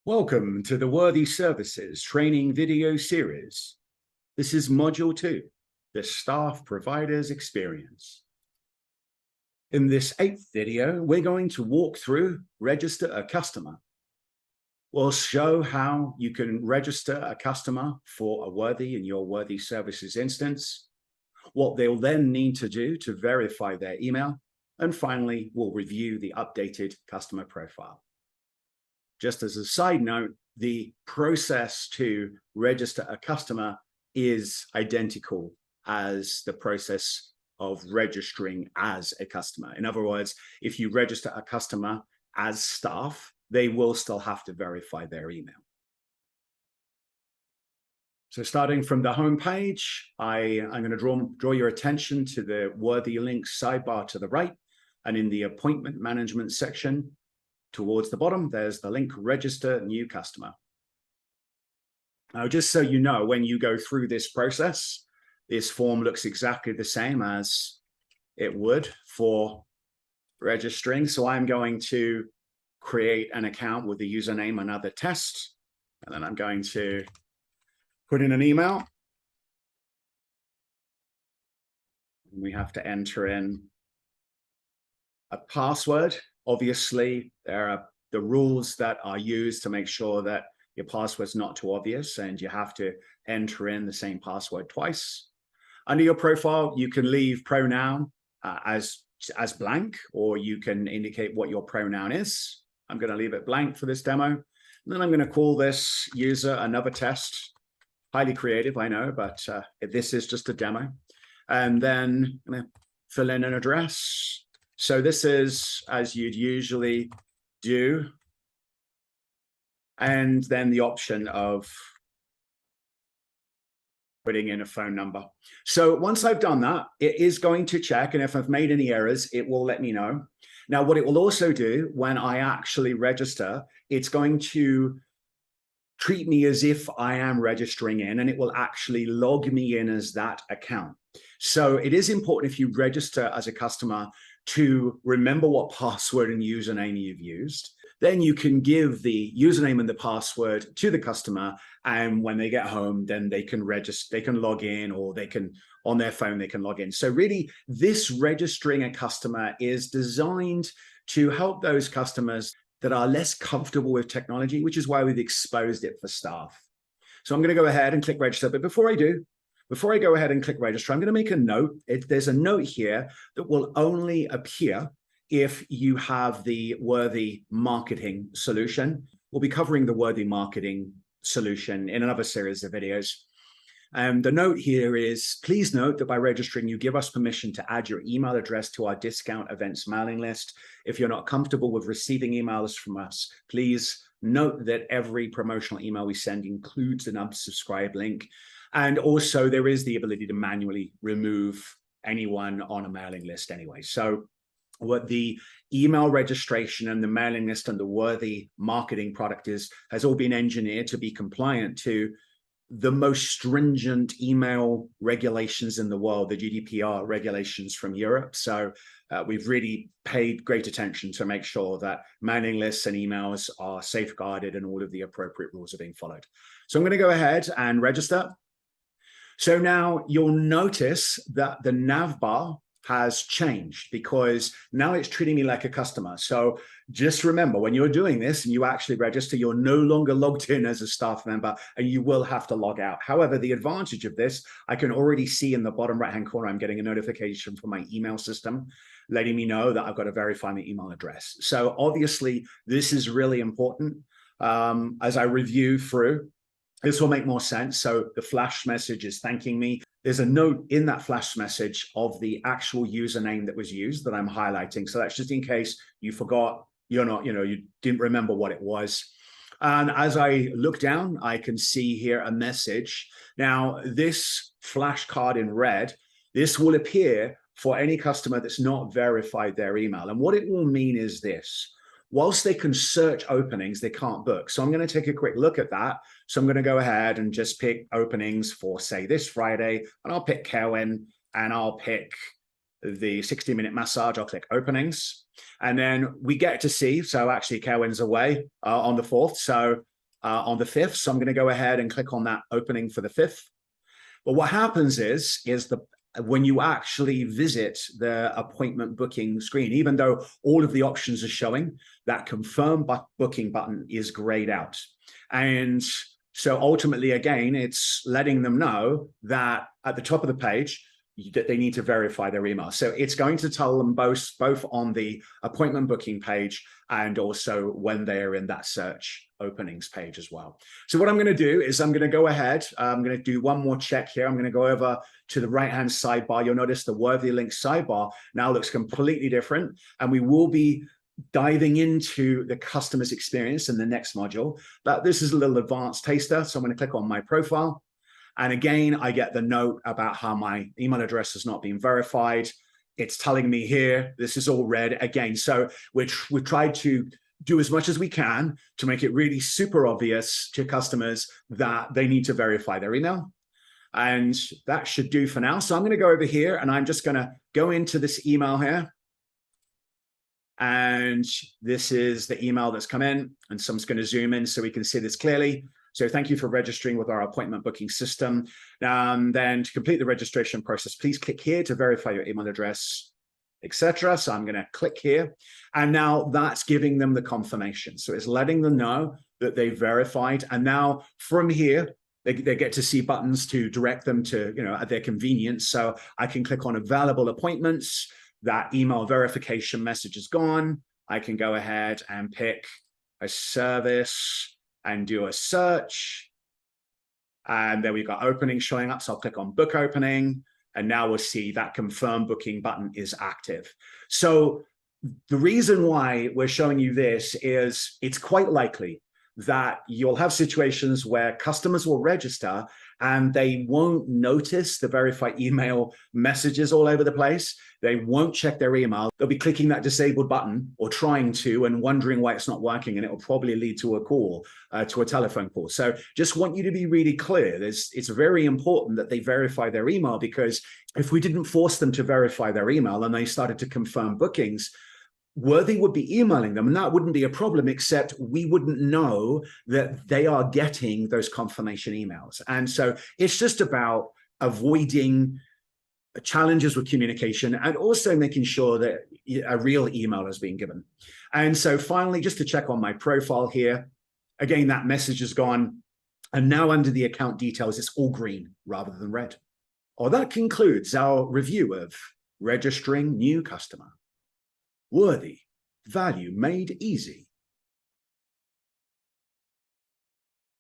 Welcome to the Whurthy Services training video series. This is Module 2, the Staff Providers Experience. In this 8th video, we're going to walk through Register a Customer. We'll show how you can register a customer for a Whurthy in your Whurthy Services instance, what they'll then need to do to verify their email, and finally, we'll review the updated customer profile. Just as a side note, the process to register a customer is identical as the process of registering as a customer. In other words, if you register a customer as staff, they will still have to verify their email. So starting from the home page, I'm going to draw your attention to the Whurthy links sidebar to the right, and in the appointment management section, towards the bottom, there's the link Register New Customer. Now, just so you know, when you go through this process, this form looks exactly the same as it would for registering. So I'm going to create an account with the username another test, and then I'm going to put in an email. And we have to enter in a password. Obviously, there are the rules that are used to make sure that your password's not too obvious, and you have to enter in the same password twice. Under your profile, you can leave pronoun as blank, or you can indicate what your pronoun is. I'm going to leave it blank for this demo. And then I'm going to call this user another test. Highly creative, I know, but this is just a demo. And then I'm going to fill in an address. So this is as you'd usually do. And then the option of putting in a phone number. So once I've done that, it is going to check. And if I've made any errors, it will let me know. Now, what it will also do when I actually register, it's going to treat me as if I am registering in, and it will actually log me in as that account. So it is important if you register as a customer to remember what password and username you've used. Then you can give the username and the password to the customer, and when they get home, then they can register, they can log in, or they can, on their phone, they can log in. So really, this registering a customer is designed to help those customers that are less comfortable with technology, which is why we've exposed it for staff. So I'm going to go ahead and click register, but before I go ahead and click register, I'm going to make a note. There's a note here that will only appear if you have the Whurthy marketing solution. We'll be covering the Whurthy marketing solution in another series of videos. The note here is, please note that by registering, you give us permission to add your email address to our discount events mailing list. If you're not comfortable with receiving emails from us, please note that every promotional email we send includes an unsubscribe link. And also there is the ability to manually remove anyone on a mailing list anyway. So what the email registration and the mailing list and the Whurthy marketing product has all been engineered to be compliant to the most stringent email regulations in the world, the GDPR regulations from Europe. So we've really paid great attention to make sure that mailing lists and emails are safeguarded and all of the appropriate rules are being followed. So I'm going to go ahead and register. So now you'll notice that the nav bar has changed because now it's treating me like a customer. So just remember, when you're doing this and you actually register, you're no longer logged in as a staff member and you will have to log out. However, the advantage of this, I can already see in the bottom right-hand corner, I'm getting a notification from my email system letting me know that I've got to verify my email address. So obviously, this is really important. As I review through, this will make more sense. So the flash message is thanking me. There's a note in that flash message of the actual username that was used that I'm highlighting. So that's just in case you forgot, you didn't remember what it was. And as I look down, I can see here a message. Now, this flashcard in red, this will appear for any customer that's not verified their email. And what it will mean is this. Whilst they can search openings, they can't book. So I'm going to take a quick look at that. So I'm going to go ahead and just pick openings for, say, this Friday, and I'll pick Kerwin, and I'll pick the 60-minute massage. I'll click openings, and then we get to see, so actually Kerwin's away on the 4th. So on the 5th. So I'm going to go ahead and click on that opening for the 5th. But what happens is when you actually visit the appointment booking screen, even though all of the options are showing, that confirm booking button is grayed out. And so ultimately, again, it's letting them know that at the top of the page, that they need to verify their email. So it's going to tell them both on the appointment booking page and also when they're in that search openings page as well. So what I'm going to do is I'm going to go ahead. I'm going to do one more check here. I'm going to go over to the right-hand sidebar. You'll notice the Whurthy link sidebar now looks completely different. And we will be diving into the customer's experience in the next module. But this is a little advanced taster. So I'm going to click on my profile. And again, I get the note about how my email address has not been verified. It's telling me here, this is all red again. So we've tried to do as much as we can to make it really super obvious to customers that they need to verify their email. And that should do for now. So I'm going to go over here and I'm just going to go into this email here. And this is the email that's come in. And so I'm just going to zoom in so we can see this clearly. So thank you for registering with our appointment booking system. Then to complete the registration process, please click here to verify your email address, etc. So I'm going to click here. And now that's giving them the confirmation. So it's letting them know that they verified. And now from here, they get to see buttons to direct them to, at their convenience. So I can click on available appointments. That email verification message is gone. I can go ahead and pick a service and do a search. And there we've got opening showing up. So I'll click on book opening. And now we'll see that confirm booking button is active. So the reason why we're showing you this is it's quite likely that you'll have situations where customers will register and they won't notice the verified email messages all over the place. They won't check their email. They'll be clicking that disabled button or trying to and wondering why it's not working. And it will probably lead to a call, to a telephone call. So just want you to be really clear. It's very important that they verify their email, because if we didn't force them to verify their email and they started to confirm bookings, Whurthy would be emailing them, and that wouldn't be a problem, except we wouldn't know that they are getting those confirmation emails. And so it's just about avoiding challenges with communication and also making sure that a real email is being given. And so finally, just to check on my profile here, again, that message is gone. And now under the account details, it's all green rather than red. Well, that concludes our review of registering new customer. Whurthy, value made easy.